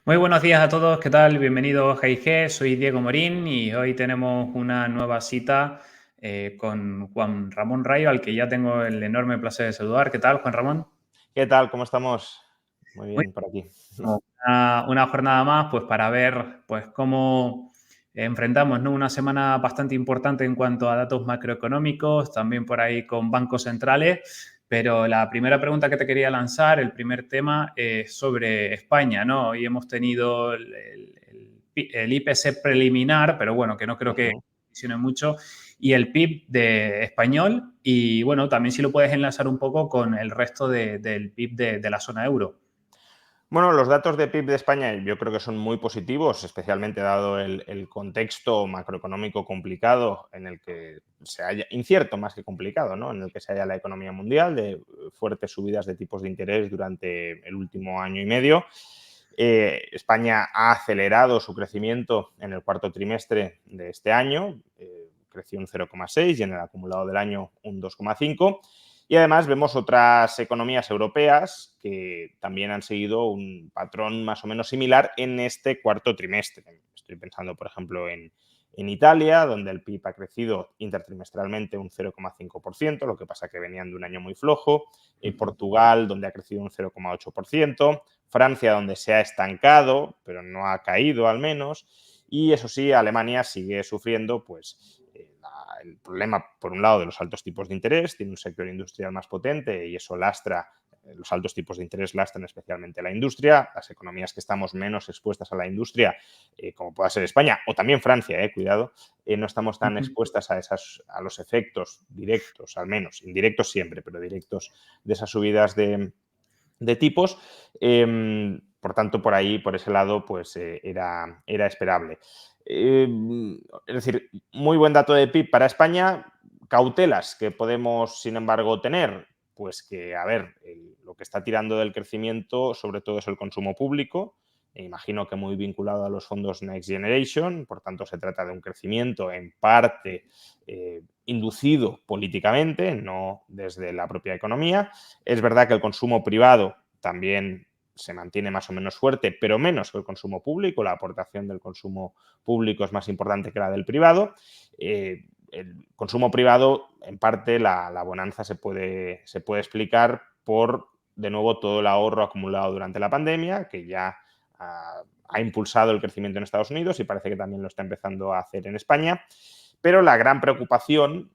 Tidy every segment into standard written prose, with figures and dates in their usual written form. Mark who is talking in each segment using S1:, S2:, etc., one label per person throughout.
S1: Muy buenos días a todos, ¿qué tal? Bienvenidos a IG, soy Diego Morín y hoy tenemos una nueva cita con Juan Ramón Rayo, al que ya tengo el enorme placer de saludar. ¿Qué tal, Juan Ramón?
S2: ¿Qué tal? ¿Cómo estamos? Muy
S1: Muy
S2: bien, por aquí.
S1: bien. Una jornada más pues, para ver pues, cómo enfrentamos, ¿no? Una semana bastante importante en cuanto a datos macroeconómicos, también por ahí con bancos centrales. Pero la primera pregunta que te quería lanzar, el primer tema, es sobre España, ¿no? Hoy hemos tenido el IPC preliminar, pero bueno, que no creo que
S2: Ujú.
S1: funcione mucho, y el PIB de español, y bueno, también si lo puedes enlazar un poco con el resto del PIB de la zona euro.
S2: Bueno, los datos de PIB de España yo creo que son muy positivos, especialmente dado el contexto macroeconómico complicado en el que se halla, incierto más que complicado, ¿no? En el que se halla la economía mundial, de fuertes subidas de tipos de interés durante el último año y medio. España ha acelerado su crecimiento en el cuarto trimestre de este año, creció un 0,6 y en el acumulado del año un 2,5. Y además vemos otras economías europeas que también han seguido un patrón más o menos similar en este cuarto trimestre. Estoy pensando, por ejemplo, en Italia, donde el PIB ha crecido intertrimestralmente un 0,5%, lo que pasa que venían de un año muy flojo. Portugal, donde ha crecido un 0,8%. Francia, donde se ha estancado, pero no ha caído al menos. Y eso sí, Alemania sigue sufriendo pues, el problema, por un lado, de los altos tipos de interés, tiene un sector industrial más potente y eso lastra, los altos tipos de interés lastran especialmente a la industria, las economías que estamos menos expuestas a la industria, como pueda ser España o también Francia, cuidado, no estamos tan
S1: Ujú.
S2: expuestas a los efectos directos, al menos, indirectos siempre, pero directos de esas subidas de tipos. Por tanto, por ahí, por ese lado, pues era esperable. Eh, es decir, muy buen dato de PIB para España. Cautelas que podemos, sin embargo, tener, pues que, a ver, lo que está tirando del crecimiento, sobre todo es el consumo público. Imagino que muy vinculado a los fondos Next Generation, por tanto se trata de un crecimiento en parte inducido políticamente, no desde la propia economía. Es verdad que el consumo privado también se mantiene más o menos fuerte, pero menos que el consumo público. La aportación del consumo público es más importante que la del privado. El consumo privado, en parte, la bonanza se puede explicar por, de nuevo, todo el ahorro acumulado durante la pandemia, que ya ha impulsado el crecimiento en Estados Unidos y parece que también lo está empezando a hacer en España. Pero la gran preocupación,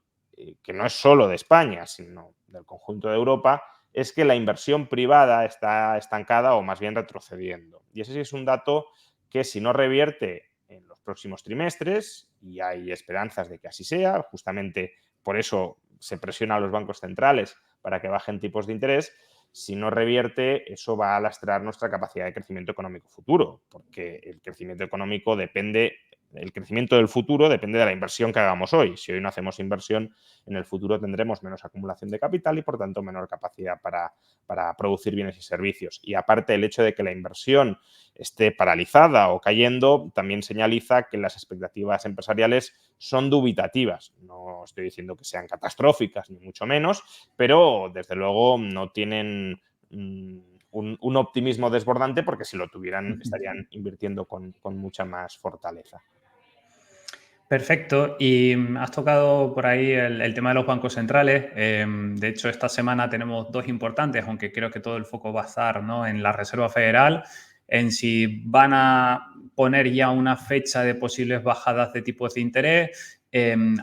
S2: que no es solo de España, sino del conjunto de Europa, es que la inversión privada está estancada o más bien retrocediendo. Y ese sí es un dato que, si no revierte en los próximos trimestres, y hay esperanzas de que así sea, justamente por eso se presiona a los bancos centrales para que bajen tipos de interés. Si no revierte, eso va a lastrar nuestra capacidad de crecimiento económico futuro, porque el crecimiento económico depende, el crecimiento del futuro depende de la inversión que hagamos hoy. Si hoy no hacemos inversión, en el futuro tendremos menos acumulación de capital y, por tanto, menor capacidad para producir bienes y servicios. Y aparte, el hecho de que la inversión esté paralizada o cayendo también señaliza que las expectativas empresariales son dubitativas. No estoy diciendo que sean catastróficas, ni mucho menos, pero desde luego no tienen un optimismo desbordante, porque si lo tuvieran estarían invirtiendo con mucha más fortaleza.
S1: Perfecto. Y has tocado por ahí el tema de los bancos centrales. De hecho, esta semana tenemos dos importantes, aunque creo que todo el foco va a estar, ¿no?, en la Reserva Federal, en si van a poner ya una fecha de posibles bajadas de tipos de interés,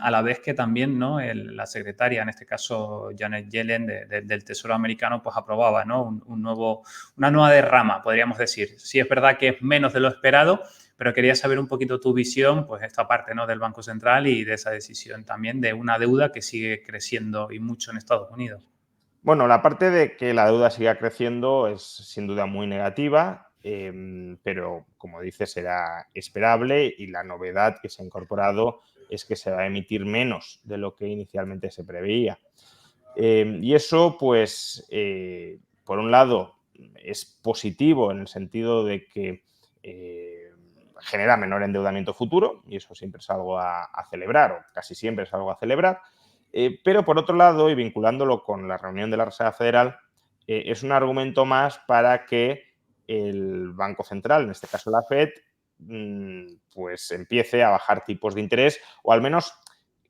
S1: a la vez que también, ¿no?, la secretaria, en este caso Janet Yellen, del Tesoro americano, pues aprobaba, ¿no?, una nueva derrama, podríamos decir. Sí es verdad que es menos de lo esperado, pero quería saber un poquito tu visión, pues esta parte, ¿no?, del Banco Central y de esa decisión también de una deuda que sigue creciendo y mucho en Estados Unidos.
S2: Bueno, la parte de que la deuda siga creciendo es sin duda muy negativa, pero como dices, era esperable, y la novedad que se ha incorporado es que se va a emitir menos de lo que inicialmente se preveía. Y eso, pues, por un lado, es positivo en el sentido de que eh, genera menor endeudamiento futuro, y eso siempre es algo a celebrar, o casi siempre es algo a celebrar. Pero por otro lado, y vinculándolo con la reunión de la Reserva Federal, es un argumento más para que el Banco Central, en este caso la Fed, pues empiece a bajar tipos de interés, o al menos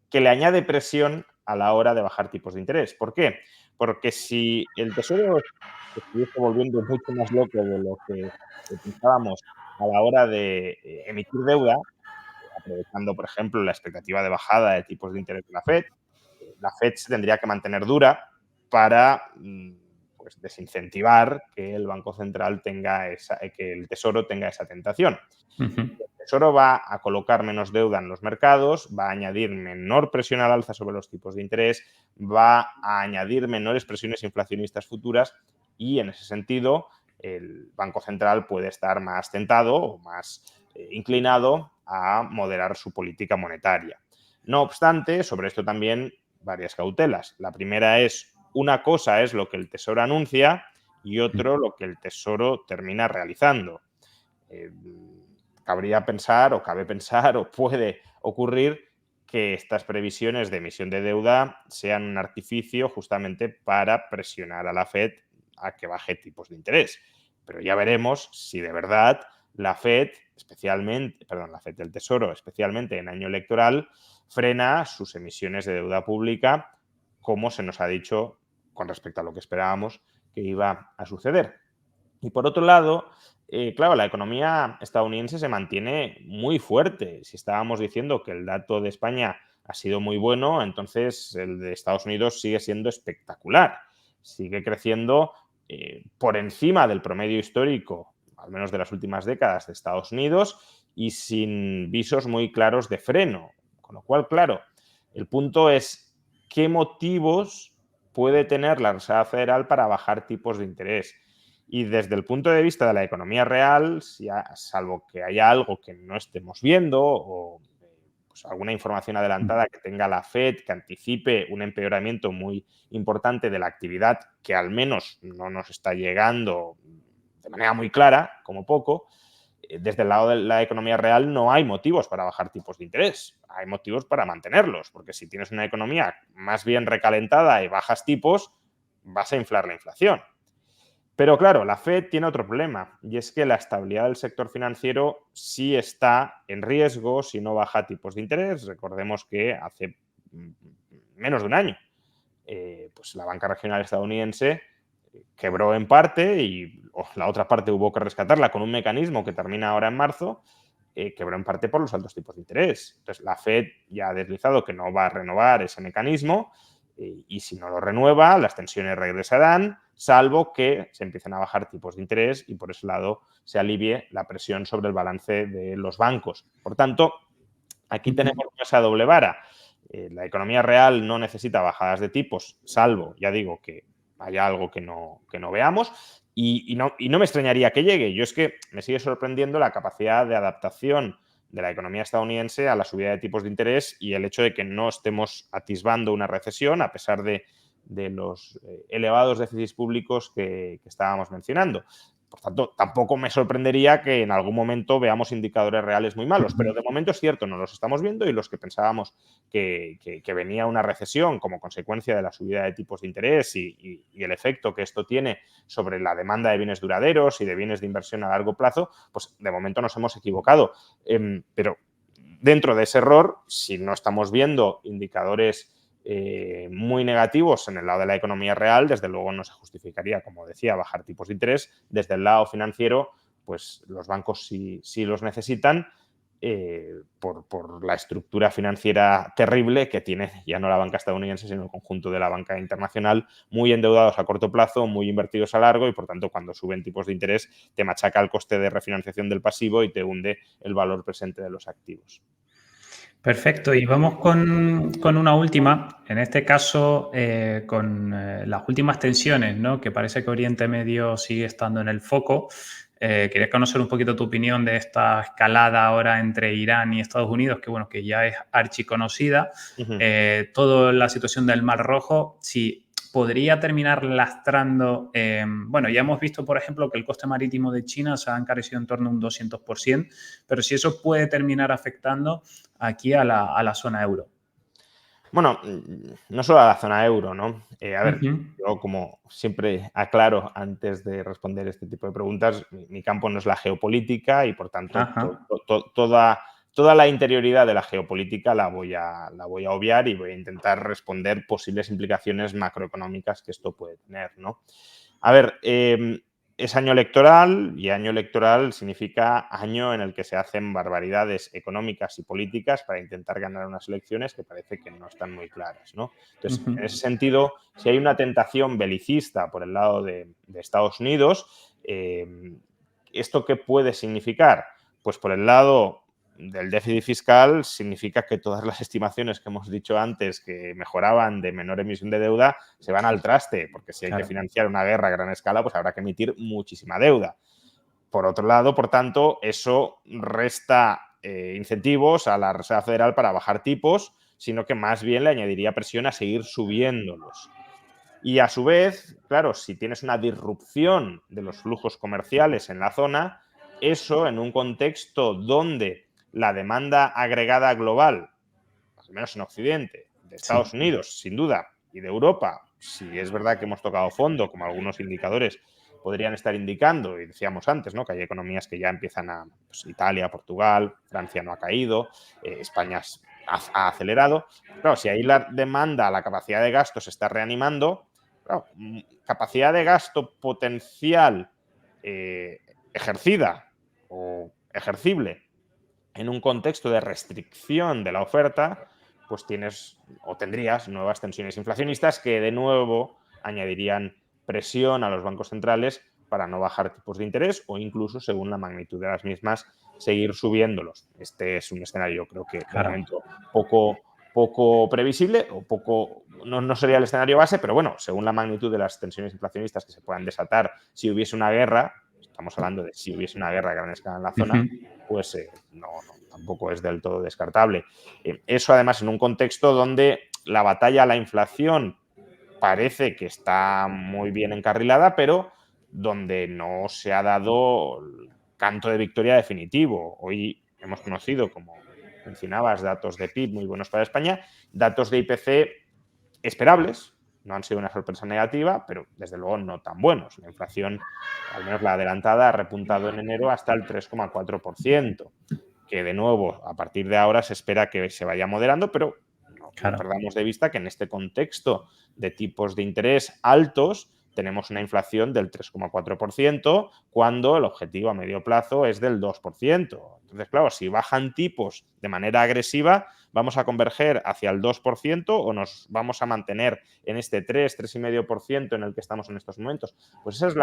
S2: que le añade presión a la hora de bajar tipos de interés. ¿Por qué? Porque si el Tesoro se estuviese volviendo mucho más loco de lo que pensábamos a la hora de emitir deuda, aprovechando, por ejemplo, la expectativa de bajada de tipos de interés de la Fed se tendría que mantener dura para pues, desincentivar que el Banco Central tenga que el Tesoro tenga esa tentación.
S1: Ujú.
S2: El Tesoro va a colocar menos deuda en los mercados, va a añadir menor presión al alza sobre los tipos de interés, va a añadir menores presiones inflacionistas futuras y, en ese sentido, el Banco Central puede estar más tentado o más inclinado a moderar su política monetaria. No obstante, sobre esto también varias cautelas. La primera es, una cosa es lo que el Tesoro anuncia y otro lo que el Tesoro termina realizando. Cabría pensar, o cabe pensar, o puede ocurrir que estas previsiones de emisión de deuda sean un artificio justamente para presionar a la Fed a que baje tipos de interés. Pero ya veremos si de verdad la Fed, la Fed del Tesoro, especialmente en año electoral, frena sus emisiones de deuda pública, como se nos ha dicho con respecto a lo que esperábamos que iba a suceder. Y por otro lado, claro, la economía estadounidense se mantiene muy fuerte. Si estábamos diciendo que el dato de España ha sido muy bueno, entonces el de Estados Unidos sigue siendo espectacular. Sigue creciendo por encima del promedio histórico, al menos de las últimas décadas, de Estados Unidos y sin visos muy claros de freno. Con lo cual, claro, el punto es qué motivos puede tener la Reserva Federal para bajar tipos de interés. Y desde el punto de vista de la economía real, salvo que haya algo que no estemos viendo o pues, alguna información adelantada que tenga la Fed que anticipe un empeoramiento muy importante de la actividad que al menos no nos está llegando de manera muy clara, como poco, desde el lado de la economía real no hay motivos para bajar tipos de interés, hay motivos para mantenerlos, porque si tienes una economía más bien recalentada y bajas tipos, vas a inflar la inflación. Pero claro, la Fed tiene otro problema y es que la estabilidad del sector financiero sí está en riesgo si no baja tipos de interés. Recordemos que hace menos de un año pues la banca regional estadounidense quebró en parte y la otra parte hubo que rescatarla con un mecanismo que termina ahora en marzo, quebró en parte por los altos tipos de interés. Entonces la Fed ya ha deslizado que no va a renovar ese mecanismo y si no lo renueva, las tensiones regresarán, salvo que se empiecen a bajar tipos de interés y por ese lado se alivie la presión sobre el balance de los bancos. Por tanto, aquí tenemos esa doble vara. La economía real no necesita bajadas de tipos, salvo, ya digo, que haya algo que no veamos. Y no me extrañaría que llegue. Yo es que me sigue sorprendiendo la capacidad de adaptación de la economía estadounidense a la subida de tipos de interés y el hecho de que no estemos atisbando una recesión a pesar de los elevados déficits públicos que estábamos mencionando. Por tanto, tampoco me sorprendería que en algún momento veamos indicadores reales muy malos, pero de momento es cierto, no los estamos viendo y los que pensábamos que venía una recesión como consecuencia de la subida de tipos de interés y el efecto que esto tiene sobre la demanda de bienes duraderos y de bienes de inversión a largo plazo, pues de momento nos hemos equivocado. Pero dentro de ese error, si no estamos viendo indicadores muy negativos en el lado de la economía real, desde luego no se justificaría, como decía, bajar tipos de interés. Desde el lado financiero, pues los bancos sí los necesitan por la estructura financiera terrible que tiene ya no la banca estadounidense, sino el conjunto de la banca internacional, muy endeudados a corto plazo, muy invertidos a largo y, por tanto, cuando suben tipos de interés, te machaca el coste de refinanciación del pasivo y te hunde el valor presente de los activos.
S1: Perfecto, y vamos con una última, en este caso con las últimas tensiones, ¿no? Que parece que Oriente Medio sigue estando en el foco. Quería conocer un poquito tu opinión de esta escalada ahora entre Irán y Estados Unidos, que bueno, que ya es archiconocida. Toda la situación del Mar Rojo, si podría terminar lastrando, bueno, ya hemos visto, por ejemplo, que el coste marítimo de China se ha encarecido en torno a un 200%, pero si eso puede terminar afectando aquí a la zona euro.
S2: Bueno, no solo a la zona euro, ¿no? A ver,
S1: Ujú.
S2: yo como siempre aclaro antes de responder este tipo de preguntas, mi campo no es la geopolítica y por tanto
S1: Ajá.
S2: toda la interioridad de la geopolítica la voy a obviar y voy a intentar responder posibles implicaciones macroeconómicas que esto puede tener, ¿no? A ver, es año electoral y año electoral significa año en el que se hacen barbaridades económicas y políticas para intentar ganar unas elecciones que parece que no están muy claras, ¿no? Entonces,
S1: Ujú.
S2: en ese sentido, si hay una tentación belicista por el lado de Estados Unidos, ¿esto qué puede significar? Pues por el lado del déficit fiscal significa que todas las estimaciones que hemos dicho antes que mejoraban de menor emisión de deuda se van al traste, porque si hay que
S1: Claro.
S2: financiar una guerra a gran escala, pues habrá que emitir muchísima deuda. Por otro lado, por tanto, eso resta incentivos a la Reserva Federal para bajar tipos, sino que más bien le añadiría presión a seguir subiéndolos. Y a su vez, claro, si tienes una disrupción de los flujos comerciales en la zona, eso en un contexto donde la demanda agregada global, al menos en Occidente, de
S1: Sí.
S2: Estados Unidos, sin duda, y de Europa, si es verdad que hemos tocado fondo, como algunos indicadores podrían estar indicando, y decíamos antes, ¿no? Que hay economías que ya empiezan a, pues, Italia, Portugal, Francia no ha caído, España ha acelerado. Claro, si ahí la demanda, la capacidad de gasto se está reanimando, claro, capacidad de gasto potencial ejercida o ejercible en un contexto de restricción de la oferta, pues tienes o tendrías nuevas tensiones inflacionistas que de nuevo añadirían presión a los bancos centrales para no bajar tipos de interés o incluso, según la magnitud de las mismas, seguir subiéndolos. Este es un escenario, creo que de
S1: Claro.
S2: momento poco previsible o no sería el escenario base, pero bueno, según la magnitud de las tensiones inflacionistas que se puedan desatar si hubiese una guerra, estamos hablando de si hubiese una guerra a gran escala en la
S1: Ujú.
S2: zona, pues no, tampoco es del todo descartable. Eso además en un contexto donde la batalla a la inflación parece que está muy bien encarrilada, pero donde no se ha dado el canto de victoria definitivo. Hoy hemos conocido, como mencionabas, datos de PIB muy buenos para España, datos de IPC esperables, no han sido una sorpresa negativa, pero desde luego no tan buenos. La inflación, al menos la adelantada, ha repuntado en enero hasta el 3,4%, que de nuevo, a partir de ahora se espera que se vaya moderando, pero no
S1: Claro.
S2: perdamos de vista que en este contexto de tipos de interés altos tenemos una inflación del 3,4% cuando el objetivo a medio plazo es del 2%. Entonces, claro, si bajan tipos de manera agresiva, ¿vamos a converger hacia el 2% o nos vamos a mantener en este 3,5% en el que estamos en estos momentos? Pues esa es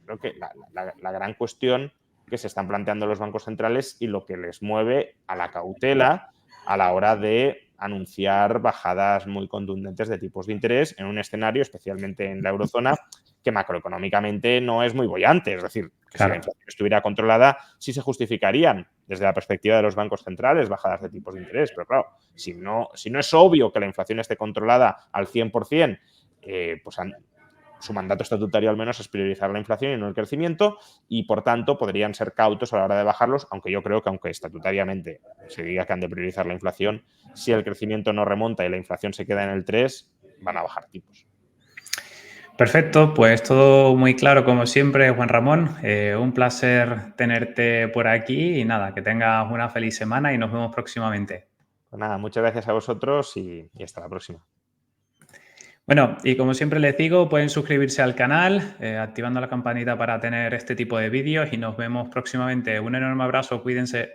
S2: creo que la gran cuestión que se están planteando los bancos centrales y lo que les mueve a la cautela a la hora de anunciar bajadas muy contundentes de tipos de interés en un escenario, especialmente en la eurozona, que macroeconómicamente no es muy boyante. Es decir, que si la
S1: Claro.
S2: inflación estuviera controlada, sí se justificarían desde la perspectiva de los bancos centrales bajadas de tipos de interés. Pero claro, si no es obvio que la inflación esté controlada al 100%, pues su mandato estatutario al menos es priorizar la inflación y no el crecimiento y por tanto podrían ser cautos a la hora de bajarlos, aunque yo creo que aunque estatutariamente se diga que han de priorizar la inflación, si el crecimiento no remonta y la inflación se queda en el 3, van a bajar tipos.
S1: Perfecto, pues todo muy claro como siempre, Juan Ramón. Un placer tenerte por aquí y nada, que tengas una feliz semana y nos vemos próximamente.
S2: Pues nada, muchas gracias a vosotros y hasta la próxima.
S1: Bueno, y como siempre les digo, pueden suscribirse al canal, activando la campanita para tener este tipo de vídeos y nos vemos próximamente. Un enorme abrazo, cuídense.